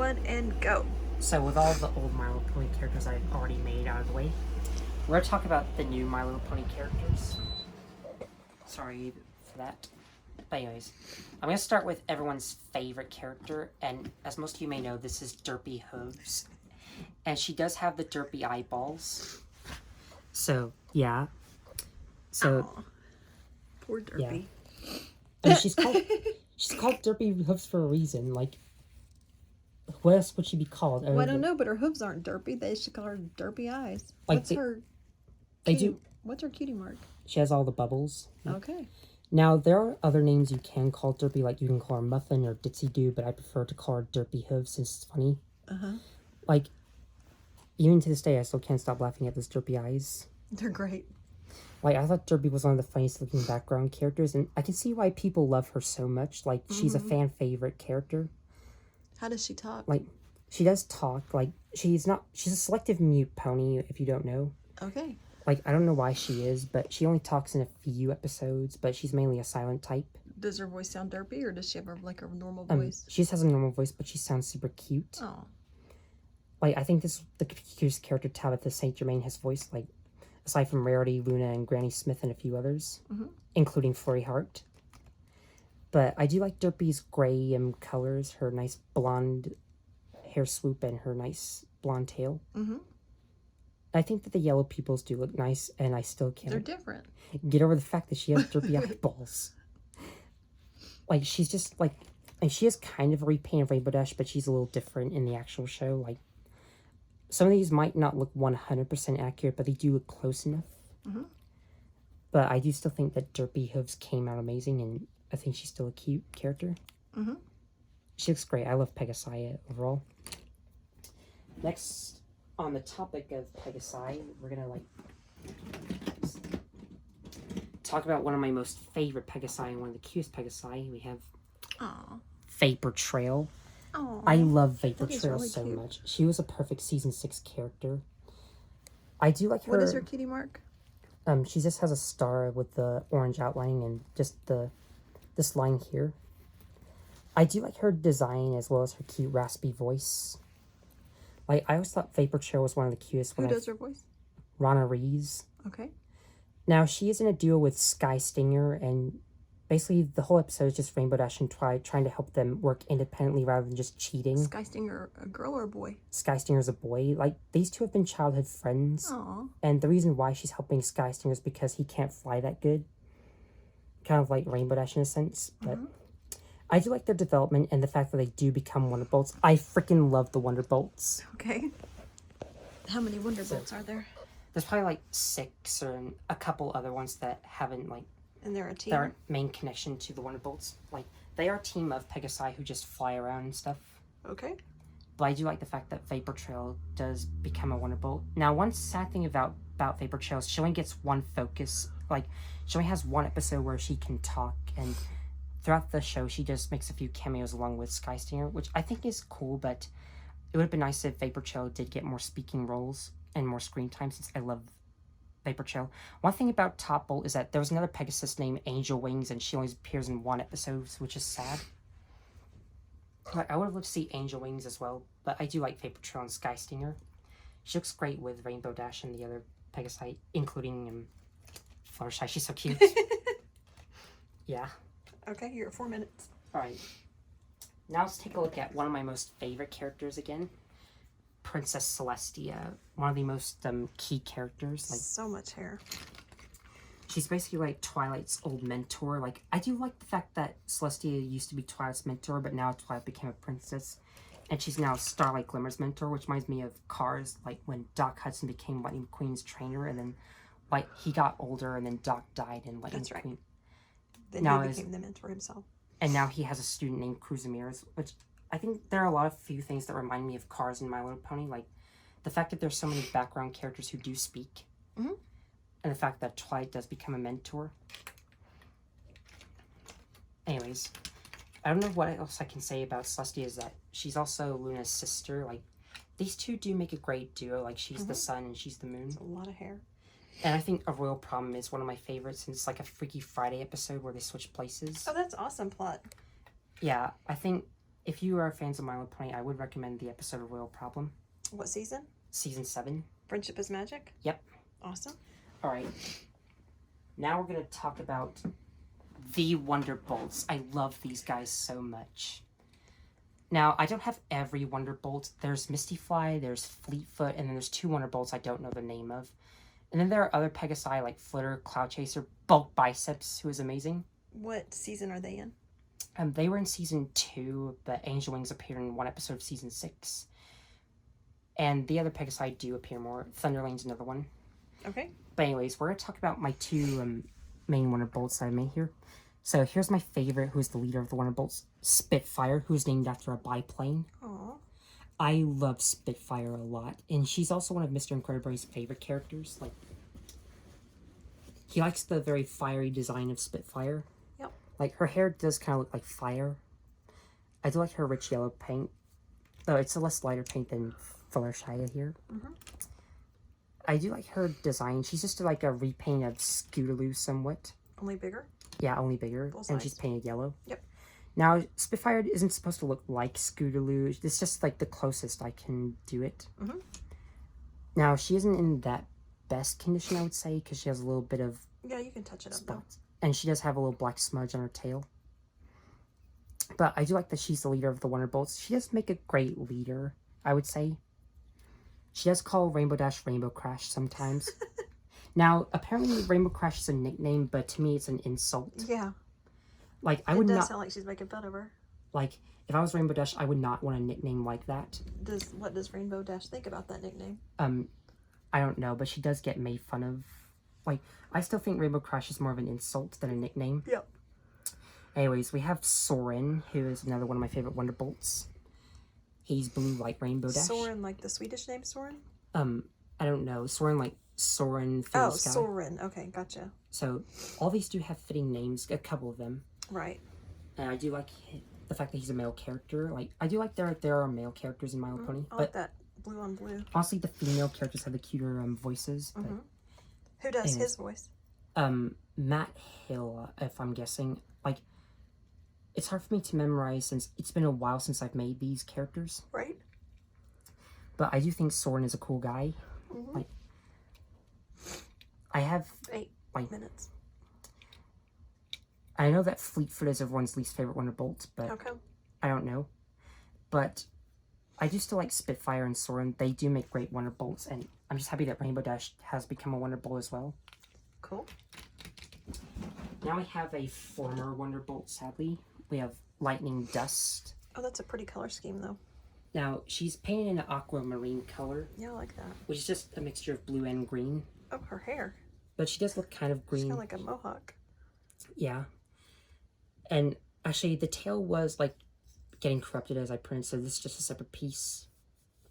one, and go. So with all the old My Little Pony characters I've already made out of the way, we're going to talk about the new My Little Pony characters. Sorry for that. But anyways, I'm going to start with everyone's favorite character, and as most of you may know, this is Derpy Hooves. And she does have the derpy eyeballs. So, yeah. So, Aww. Poor Derpy. Yeah. I mean, she's called Derpy Hooves for a reason. Like, what else would she be called? Well, I don't know, but her hooves aren't derpy. They should call her derpy eyes. Like What's her cutie mark? She has all the bubbles. Okay. Now, there are other names you can call Derpy, like you can call her Muffin or Ditsy Doo, but I prefer to call her Derpy Hooves since it's funny. Uh-huh. Like, even to this day, I still can't stop laughing at those Derpy eyes. They're great. Like, I thought Derpy was one of the funniest looking background characters, and I can see why people love her so much. Like, she's a fan favorite character. How does she talk? Like, she does talk. Like, she's a selective mute pony, if you don't know. Okay. Like, I don't know why she is, but she only talks in a few episodes, but she's mainly a silent type. Does her voice sound derpy, or does she have a normal voice? She just has a normal voice, but she sounds super cute. Oh. Like, I think this is the cutest character Tabitha St. Germain has voiced, like, aside from Rarity, Luna, and Granny Smith, and a few others, including Flurry Heart. But I do like Derpy's gray colors, her nice blonde hair swoop, and her nice blonde tail. Mm-hmm. I think that the yellow pupils do look nice, and I still can't They're different. get over the fact that she has derpy eyeballs. Like, she's just, like, and she is kind of a repaint of Rainbow Dash, but she's a little different in the actual show. Like, some of these might not look 100% accurate, but they do look close enough. Mm-hmm. But I do still think that Derpy Hooves came out amazing, and I think she's still a cute character. Mm-hmm. She looks great. I love Pegasi overall. Next, on the topic of Pegasi, we're gonna, like, talk about one of my most favorite Pegasi and one of the cutest Pegasi. We have Vapor Trail. Aww. I love Vapor Trail really so cute. much. She was a perfect season 6 character. I do like her. What is her cutie mark? She just has a star with the orange outlining and just this line here. I do like her design as well as her cute raspy voice. Like, I always thought Vapor Trail was one of the cutest. Who does her voice? Rana Rees. Okay. Now, she is in a duo with Sky Stinger, and basically the whole episode is just Rainbow Dash and trying to help them work independently rather than just cheating. Sky Stinger, a girl or a boy? Sky Stinger's a boy. Like, these two have been childhood friends. Aww. And the reason why she's helping Sky Stinger is because he can't fly that good. Kind of like Rainbow Dash in a sense. But I do like their development and the fact that they do become wonderbolts. I freaking love the wonderbolts. Okay. How many wonderbolts are there? There's probably like 6 or a couple other ones that haven't, like, And they're a team? their main connection to the wonderbolts. Like, they are a team of Pegasi who just fly around and stuff. Okay. But I do like the fact that Vapor Trail does become a wonderbolt. Now, one sad thing about Vapor Trail is she only gets one focus. Like, she only has one episode where she can talk, and throughout the show, she just makes a few cameos along with Sky Stinger, which I think is cool, but it would have been nice if Vapor Trail did get more speaking roles and more screen time, since I love Vapor Trail. One thing about Top Bolt is that there was another Pegasus named Angel Wings, and she only appears in one episode, which is sad. Like, I would have loved to see Angel Wings as well, but I do like Vapor Trail and Sky Stinger. She looks great with Rainbow Dash and the other Pegasi, including Fluttershy. She's so cute. Yeah. Okay, you're at 4 minutes. Alright. Now let's take a look at one of my most favorite characters again. Princess Celestia. One of the most key characters. Like, So much hair. she's basically like Twilight's old mentor. Like, I do like the fact that Celestia used to be Twilight's mentor, but now Twilight became a princess. And she's now Starlight Glimmer's mentor, which reminds me of Cars, like when Doc Hudson became Lightning McQueen's trainer, and then he got older, and then Doc died, and Lightning That's right. McQueen. Then Now he is- became the mentor himself. And now he has a student named Cruz Ramirez, which I think there are a few things that remind me of Cars and My Little Pony, like the fact that there's so many background characters who do speak, and the fact that Twilight does become a mentor. Anyways, I don't know what else I can say about Celestia is that she's also Luna's sister. Like, these two do make a great duo. Like, she's the sun and she's the moon. It's a lot of hair. And I think A Royal Problem is one of my favorites, and it's like a Freaky Friday episode where they switch places. Oh, that's awesome plot. Yeah, I think if you are fans of My Little Pony, I would recommend the episode Royal Problem. What season? Season 7. Friendship is Magic? Yep. Awesome. Alright. Now we're going to talk about the Wonderbolts. I love these guys so much. Now, I don't have every Wonderbolt. There's Mistyfly, there's Fleetfoot, and then there's 2 Wonderbolts I don't know the name of. And then there are other Pegasi like Flitter, Cloud Chaser, Bulk Biceps, who is amazing. What season are they in? They were in season 2, but Angel Wings appeared in 1 episode of season 6. And the other Pegasi do appear more. Thunderlane's another one. Okay. But anyways, we're going to talk about my 2 main Wonderbolts that I made here. So here's my favorite, who's the leader of the Wonderbolts, Spitfire, who's named after a biplane. Aww. I love Spitfire a lot, and she's also one of Mr. Incredible's favorite characters. Like, he likes the very fiery design of Spitfire. Yep. Like, her hair does kind of look like fire. I do like her rich yellow paint, though it's a less lighter paint than Fluttershy here. Mm-hmm. I do like her design. She's just like a repaint of Scootaloo somewhat. Only bigger? Yeah, only bigger. Full And size. she's painted yellow. Yep. Now, Spitfire isn't supposed to look like Scootaloo. It's just like the closest I can do it. Mm-hmm. Now, she isn't in that best condition, I would say, because she has a little bit of Yeah, you can touch it up though. spots. And she does have a little black smudge on her tail. But I do like that she's the leader of the Wonderbolts. She does make a great leader, I would say. She does call Rainbow Dash Rainbow Crash sometimes. Now, apparently Rainbow Crash is a nickname, but to me it's an insult. Yeah. Like, I It would does not, sound like she's making fun of her. like, if I was Rainbow Dash, I would not want a nickname like that. What does Rainbow Dash think about that nickname? I don't know, but she does get made fun of. Like, I still think Rainbow Crash is more of an insult than a nickname. Yep. Anyways, we have Soren, who is another one of my favorite Wonderbolts. He's blue like Rainbow Dash. Soren, like the Swedish name Soren? I don't know. Soren like Soren through the sky. Soren. Okay, gotcha. So, all these do have fitting names, a couple of them. Right. And I do like the fact that he's a male character. Like, I do like there are male characters in My Little Pony. I But like that blue on blue. honestly, the female characters have the cuter voices. But, Who does anyways. his voice? Matt Hill, if I'm guessing. Like, it's hard for me to memorize since it's been a while since I've made these characters. Right. But I do think Soren is a cool guy. Mm-hmm. Like, I have... 8 like, minutes. I know that Fleetfoot is everyone's least favorite Wonderbolt, but How come? I don't know. But I do still like Spitfire and Soren. They do make great Wonderbolts, and I'm just happy that Rainbow Dash has become a Wonderbolt as well. Cool. Now we have a former Wonderbolt, sadly. We have Lightning Dust. Oh, that's a pretty color scheme, though. Now, she's painted in an aquamarine color, Yeah, I like that. which is just a mixture of blue and green. Oh, her hair. But she does look kind of She's green. kind of like a mohawk. Yeah. And actually, the tail was, like, getting corrupted as I printed, so this is just a separate piece.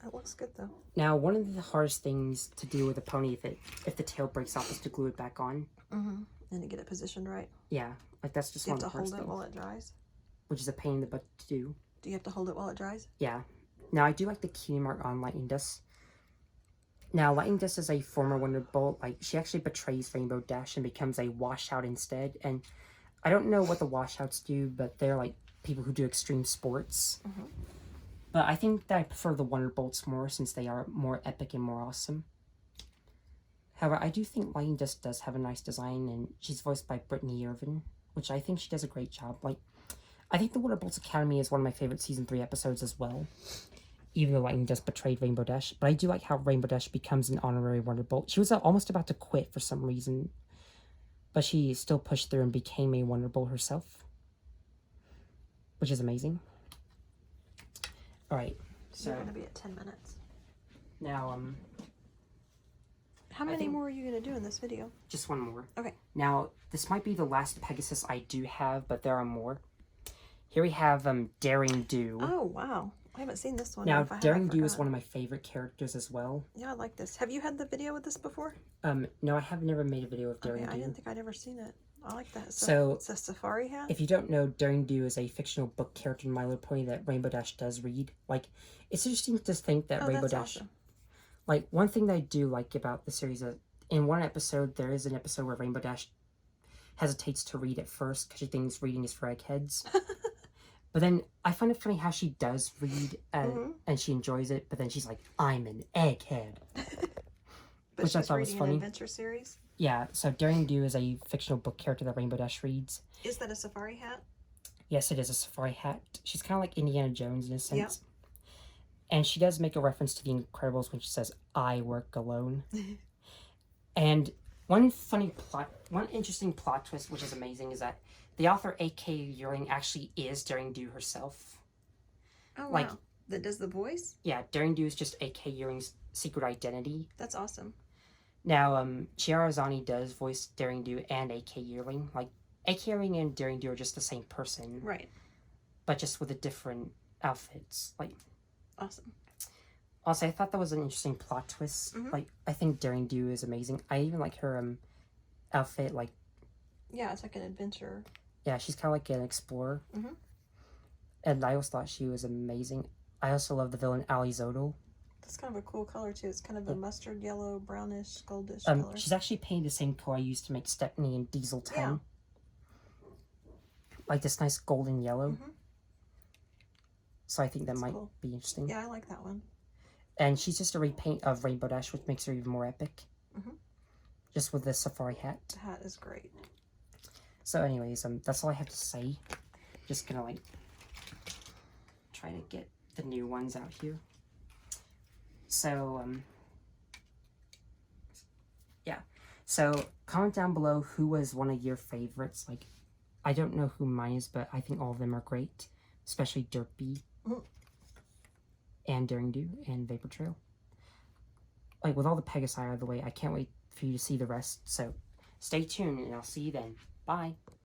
That looks good, though. Now, one of the hardest things to do with a pony if the tail breaks off is to glue it back on. Mm-hmm. And to get it positioned right. Yeah, like that's just Do you one have of to the hardest hold it things, while it dries? which is a pain in the butt to do. Do you have to hold it while it dries? Yeah. Now, I do like the key mark on Lightning Dust. Now, Lightning Dust is a former Wonderbolt. Like, she actually betrays Rainbow Dash and becomes a washout instead. And I don't know what the washouts do, but they're like people who do extreme sports. Mm-hmm. But I think that I prefer the Wonderbolts more since they are more epic and more awesome. However, I do think Lightning Dust does have a nice design, and she's voiced by Brittany Irvin, which I think she does a great job. Like, I think the Wonderbolts Academy is one of my favorite Season 3 episodes as well, even though Lightning Dust betrayed Rainbow Dash. But I do like how Rainbow Dash becomes an honorary Wonderbolt. She was almost about to quit for some reason, but she still pushed through and became a Wonderbolt herself, which is amazing. Alright, so You're going to be at 10 minutes. now, How many more are you going to do in this video? just one more. Okay. Now, this might be the last Pegasus I do have, but there are more. Here we have Daring Do. Oh, wow. I haven't seen this one. Now, If I have, Daring I Do is forgot. one of my favorite characters as well. Yeah, I like this. Have you had the video with this before? No, I have never made a video of Daring Okay, I Do. didn't think I'd ever seen it. I like that. So, it's a safari hat? If you don't know, Daring Do is a fictional book character in My Little Pony that Rainbow Dash does read. Like, it's interesting to think that Rainbow that's Dash... awesome. Like, one thing that I do like about the series is, in one episode, there is an episode where Rainbow Dash hesitates to read at first because she thinks reading is for eggheads. But then I find it funny how she does read Mhm. and she enjoys it, but then she's like, I'm an egghead. But Which I she's thought was reading an funny. adventure series. Yeah, so Daring Do is a fictional book character that Rainbow Dash reads. Is that a safari hat? Yes, it is a safari hat. She's kind of like Indiana Jones in a sense. Yep. And she does make a reference to The Incredibles when she says, I work alone. And one interesting plot twist, which is amazing, is that the author A.K. Ewing actually is Daring Do herself. Oh, Like, wow. That does the voice? yeah, Daring Do is just A.K. Ewing's secret identity. That's awesome. Now, Chiara Zani does voice Daring Do and A.K. Ewing. Like, A.K. Ewing and Daring Do are just the same person. Right. But just with the different outfits. Like, awesome. Also, I thought that was an interesting plot twist. Mhm. Like, I think Daring Do is amazing. I even like her outfit. Like, Yeah, it's like an adventure. yeah, she's kind of like an explorer. Mhm. And I always thought she was amazing. I also love the villain Ali Zodel. That's kind of a cool color too. It's kind of a mustard yellow, brownish, goldish color. She's actually painted the same color I used to make Stepney and Diesel 10. Yeah. Like this nice golden yellow. Mhm. So I think that That's might cool. be interesting. Yeah, I like that one. And she's just a repaint of Rainbow Dash, which makes her even more epic. Mhm. Just with the safari hat. The hat is great. So anyways, that's all I have to say. Just gonna like try to get the new ones out here. So yeah. So comment down below who was one of your favorites. Like, I don't know who mine is, but I think all of them are great, especially Derpy Mhm. and Daring Do and Vapor Trail. Like, with all the Pegasi out of the way, I can't wait for you to see the rest. So stay tuned, and I'll see you then. Bye.